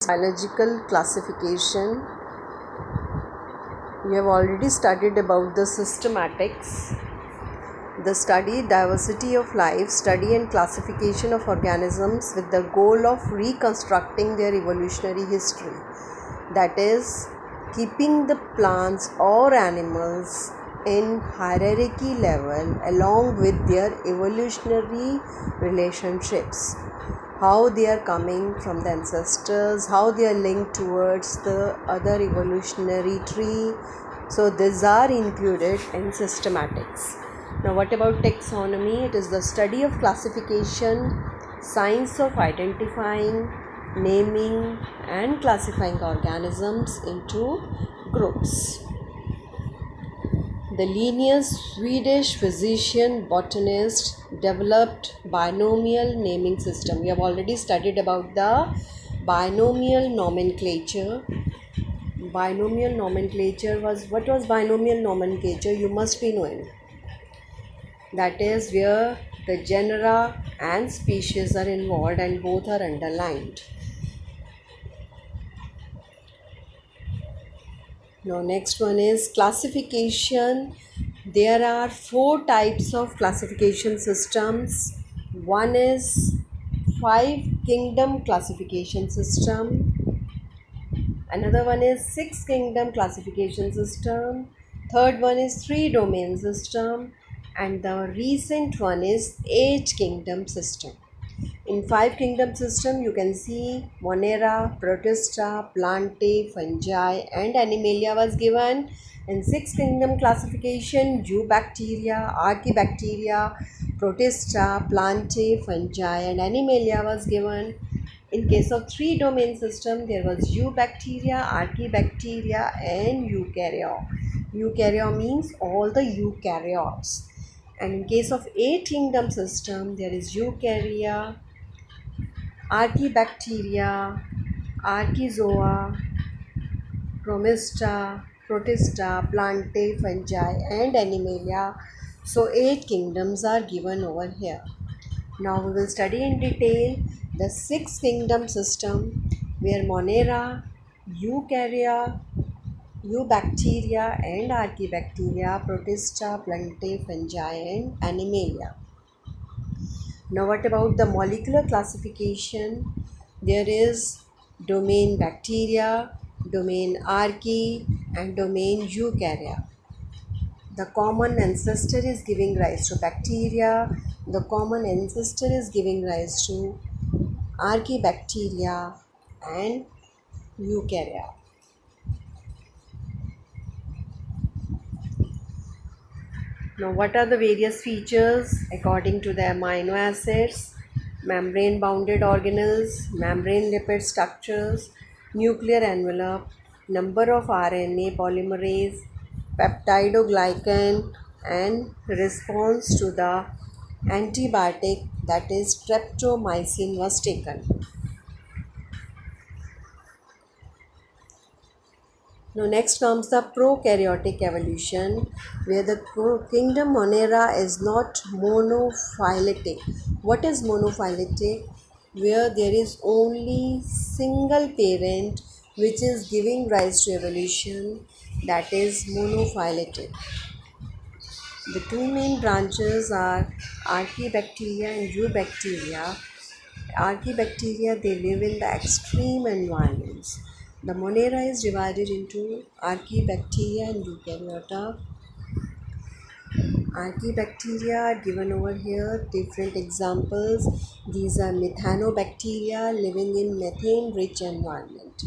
Biological classification. We have already studied about the systematics, the study, diversity of life, study and classification of organisms with the goal of reconstructing their evolutionary history. That is, keeping the plants or animals in hierarchy level along with their evolutionary relationships, how they are coming from the ancestors, how they are linked towards the other evolutionary tree. So these are included in systematics. Now what about taxonomy? It is the study of classification, science of identifying, naming and classifying organisms into groups. The Linnaeus, Swedish physician botanist, developed binomial naming system. We have already studied about the binomial nomenclature. Binomial nomenclature was, what was binomial nomenclature? You must be knowing. That is where the genera and species are involved and both are underlined. Now next one is classification. There are 4 types of classification systems. One is 5 kingdom classification system. Another one is 6 kingdom classification system. Third one is 3 domain system. And the recent one is 8 kingdom system. In 5 kingdom system, you can see Monera, Protista, Plantae, Fungi and Animalia was given. In 6 kingdom classification, Eubacteria, Archaebacteria, Protista, Plantae, Fungi and Animalia was given. In case of 3 domain system, there was Eubacteria, Archaebacteria and Eukarya. Eukarya means all the eukaryotes. And in case of 8 kingdom system, there is Eukarya, Archaebacteria, Archozoa, Promista, Protista, Plantae, Fungi and Animalia. So 8 kingdoms are given over here. Now we will study in detail the 6 kingdom system where Monera, Eukarya, Eubacteria and Archaebacteria, Protista, Plantae, Fungi and Animalia. Now what about the molecular classification? There is domain bacteria, domain archaea and domain eukarya. The common ancestor is giving rise to bacteria. The common ancestor is giving rise to archaebacteria and eukarya. Now, what are the various features according to the amino acids? Membrane bounded organelles, membrane lipid structures, nuclear envelope, number of RNA polymerase, peptidoglycan, and response to the antibiotic, that is streptomycin, was taken. Now next comes the prokaryotic evolution, where the kingdom Monera is not monophyletic. What is monophyletic? Where there is only single parent which is giving rise to evolution, that is monophyletic. The 2 main branches are Archaebacteria and Eubacteria. Archaebacteria, they live in the extreme environments. The Monera is divided into Archaebacteria and Eukaryota. Archaebacteria are given over here, different examples. These are Methanobacteria living in methane rich environment.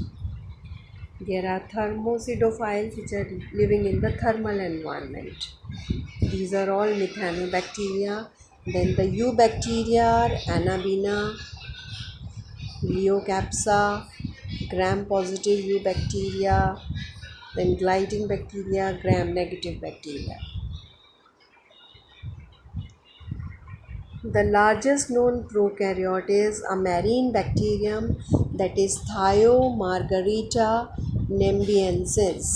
There are thermocidophiles which are living in the thermal environment. These are all Methanobacteria. Then the Eubacteria are Anabina, Leucapsa, gram-positive eubacteria, then gliding bacteria, gram-negative bacteria. The largest known prokaryote is a marine bacterium, that is Thiomargarita nembiensis.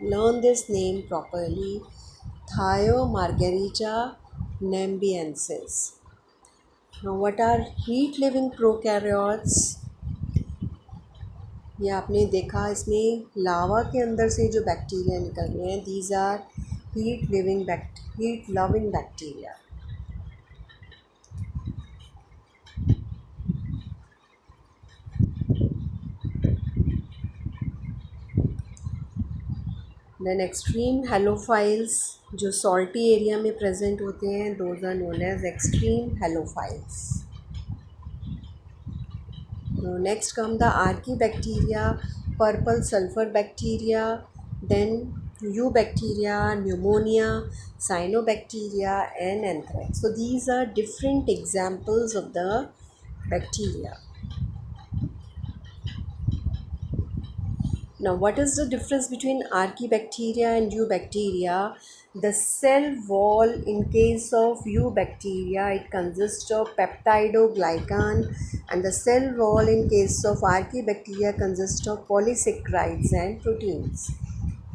Learn this name properly. Thiomargarita nembiensis. Now, what are heat living prokaryotes? ये आपने देखा, इसमें लावा के अंदर से जो bacteria निकल रहे हैं, these are heat loving bacteria. Then extreme halophiles जो सॉल्टी एरिया में प्रेजेंट होते हैं, those are known as extreme halophiles. Next come the archaebacteria, purple sulphur bacteria, then eubacteria, pneumonia, cyanobacteria and anthrax. So these are different examples of the bacteria. Now, what is the difference between Archaebacteria and Eubacteria? The cell wall in case of Eubacteria, it consists of peptidoglycan, and the cell wall in case of Archaebacteria consists of polysaccharides and proteins.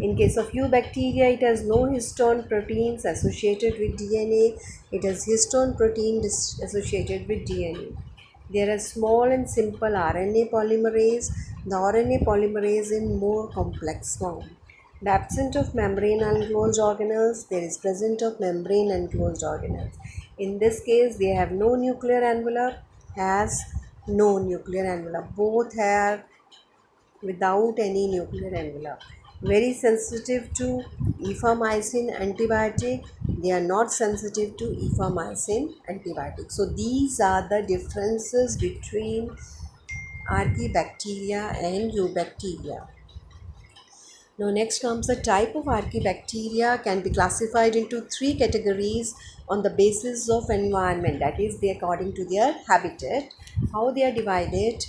In case of Eubacteria, it has no histone proteins associated with DNA. It has histone protein associated with DNA. There are small and simple RNA polymerase, the RNA polymerase in more complex form. The absence of membrane enclosed organelles, there is presence of membrane enclosed organelles. In this case, they have no nuclear envelope, has no nuclear envelope. Both have without any nuclear envelope. Very sensitive to ephamycin antibiotic, they are not sensitive to ephamycin antibiotic. So these are the differences between Archaebacteria and Eubacteria. Now next comes the type of Archaebacteria can be classified into three categories on the basis of environment, that is they according to their habitat. How they are divided?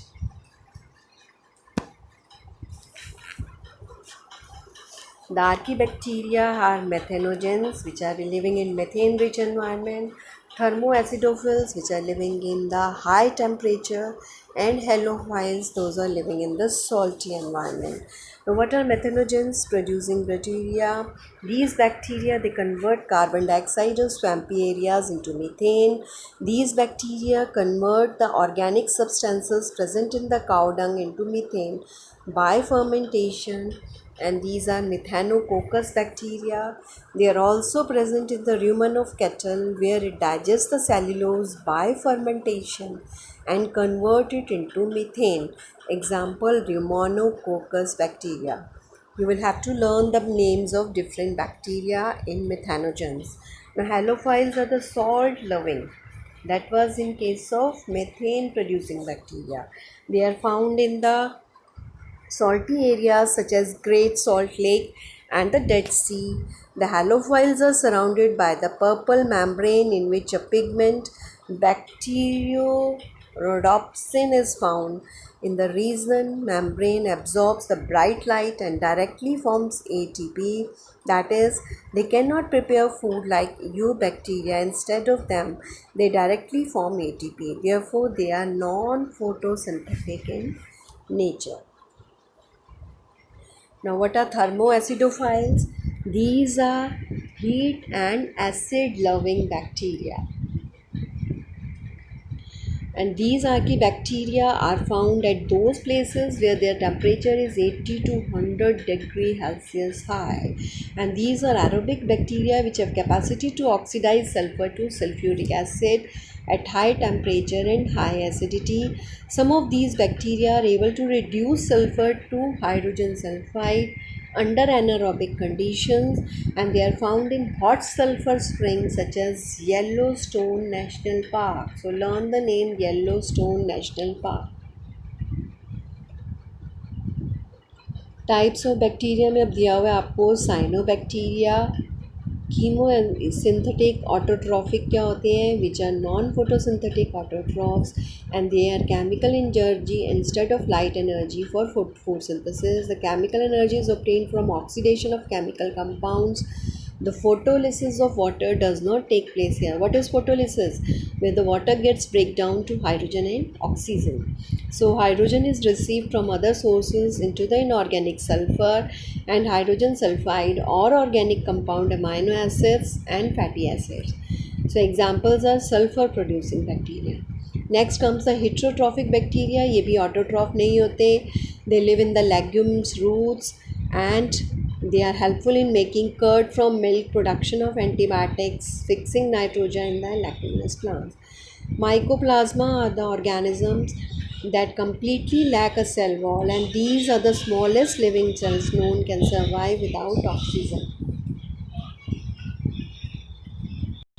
The Archaebacteria are methanogens, which are living in methane-rich environment, thermoacidophils, which are living in the high temperature, and halophiles, those are living in the salty environment. Now, what are methanogens? Producing bacteria. These bacteria, they convert carbon dioxide of swampy areas into methane. These bacteria convert the organic substances present in the cow dung into methane by fermentation, and these are Methanococcus bacteria. They are also present in the rumen of cattle, where it digests the cellulose by fermentation and convert it into methane. Example, Rhumanococcus bacteria. You will have to learn the names of different bacteria in methanogens. Now, halophiles are the salt loving. That was in case of methane producing bacteria. They are found in the salty areas such as Great Salt Lake and the Dead Sea. The halophiles are surrounded by the purple membrane in which a pigment bacteriorhodopsin is found. In the reason, membrane absorbs the bright light and directly forms ATP. That is, they cannot prepare food like eubacteria. Instead of them, they directly form ATP. Therefore, they are non-photosynthetic in nature. Now, what are thermoacidophiles? These are heat and acid loving bacteria. And these archaebacteria are found at those places where their temperature is 80 to 100 degree Celsius high. And these are aerobic bacteria which have capacity to oxidize sulfur to sulfuric acid at high temperature and high acidity. Some of these bacteria are able to reduce sulfur to hydrogen sulfide under anaerobic conditions, and they are found in hot sulfur springs such as Yellowstone National Park. So learn the name Yellowstone National Park. Types of bacteria में अब दिया हुआ है आपको cyanobacteria. Chemo synthetic autotrophic क्या होते हैं? Which are non photosynthetic autotrophs, and they are chemical energy instead of light energy for food synthesis. The chemical energy is obtained from oxidation of chemical compounds. The photolysis of water does not take place here. What is photolysis? Where the water gets break down to hydrogen and oxygen. So hydrogen is received from other sources into the inorganic sulfur and hydrogen sulfide or organic compound amino acids and fatty acids. So examples are sulfur producing bacteria. Next comes the heterotrophic bacteria. ये भी autotroph नहीं होते. They live in the legumes, roots, and they are helpful in making curd from milk, production of antibiotics, fixing nitrogen in the leguminous plants. Mycoplasma are the organisms that completely lack a cell wall, and these are the smallest living cells known can survive without oxygen.